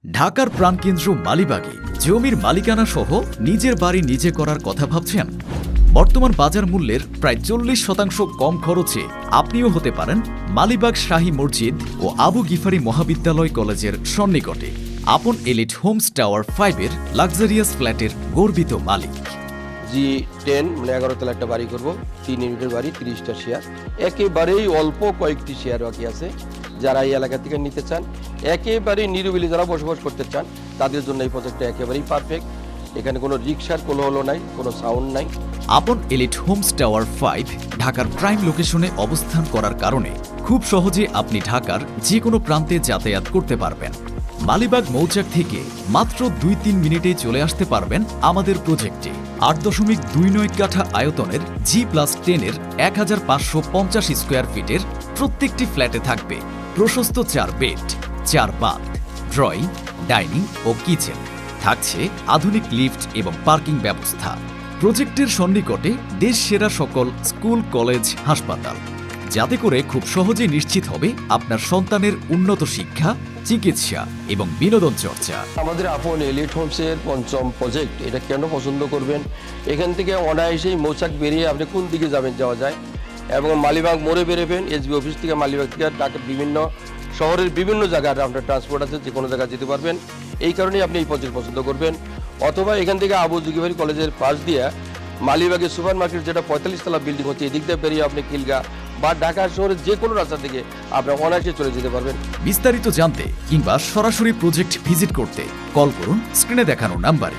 ঢাকার প্রাণকেন্দ্র মালিবাগে জমির মালিকানা সহ নিজের বাড়ি নিজে করার কথা ভাবছেন? বর্তমান বাজার মূল্যের প্রায় 40% কম খরচে আপনিও হতে পারেন মালিবাগ শাহী মসজিদ ও আবু গিফারি মহাবিদ্যালয় কলেজের সন্নিকটে আপন এলিট হোমস টাওয়ার 5-এর লাক্সারিয়াস ফ্ল্যাটের গর্বিত মালিক। G10 মানে 11 তলা একটা বাড়ি করব, 3 ইউনিটের বাড়ি, 30টা শেয়ার, একেবারেই অল্প কয়েকটি শেয়ার বাকি আছে। যারা এই এলাকা থেকে নিতে চান, একেবারেই নিরিবিলি যারা বসবাস করতে চান, তাদের জন্য এই প্রজেক্টটা একেবারেই পারফেক্ট। এখানে কোনো রিক্সার কোলাহল নাই, কোনো সাউন্ড নাই। আপন এলিট হোমস টাওয়ার 5 ঢাকার প্রাইম লোকেশনে অবস্থান করার কারণে খুব সহজে আপনি ঢাকার যে কোনো প্রান্তে যাতায়াত করতে পারবেন। মালিবাগ মৌচাক থেকে মাত্র 2-3 মিনিটে চলে আসতে পারবেন আমাদের প্রজেক্টে। 8.29 কাঠা আয়তনের G+10-এর 1550 স্কোয়ার ফিটের প্রত্যেকটি ফ্ল্যাটে থাকবে প্রশস্ত 4 বেড, 4 বাথ, ড্রয়িং, ডাইনিং ও কিচেন। থাকছে আধুনিক লিফট এবং পার্কিং ব্যবস্থা। প্রজেক্টের সন্নিকটে দেশ সেরা সকল স্কুল, কলেজ, হাসপাতাল, যাতে করে খুব সহজে নিশ্চিত হবে আপনার সন্তানের উন্নত শিক্ষা, চিকিৎসা এবং বিনোদন চর্চা। আমাদের আপন এলিট হোমসের পঞ্চম প্রজেক্ট, এটা কেন পছন্দ করবেন? এখান থেকে অনায়াসেই মৌচাক বেরিয়ে আপনি কোন দিকে যাওয়া যায়, এবং মালিবাগ মোড়ে বেরোবেন। এসবি অফিস থেকে মালিবাগ থেকে ঢাকার বিভিন্ন শহরের বিভিন্ন জায়গায় আপনার ট্রান্সপোর্ট আছে, যে কোনো জায়গায় যেতে পারবেন। এই কারণেই আপনি এই প্রজেক্ট পছন্দ করবেন। অথবা এখান থেকে আবু গিফারি কলেজের পাশ দিয়ে মালিবাগের সুপার মার্কেট, যেটা 45 তলা বিল্ডিং হচ্ছে, এদিক দিয়ে বেরিয়ে আপনি খিলগা বা ঢাকা শহরের যে কোনো রাস্তা থেকে আপনি অনায়াসে চলে যেতে পারবেন। বিস্তারিত জানতে কিংবা সরাসরি প্রজেক্ট ভিজিট করতে কল করুন স্ক্রিনে দেখানো নাম্বারে।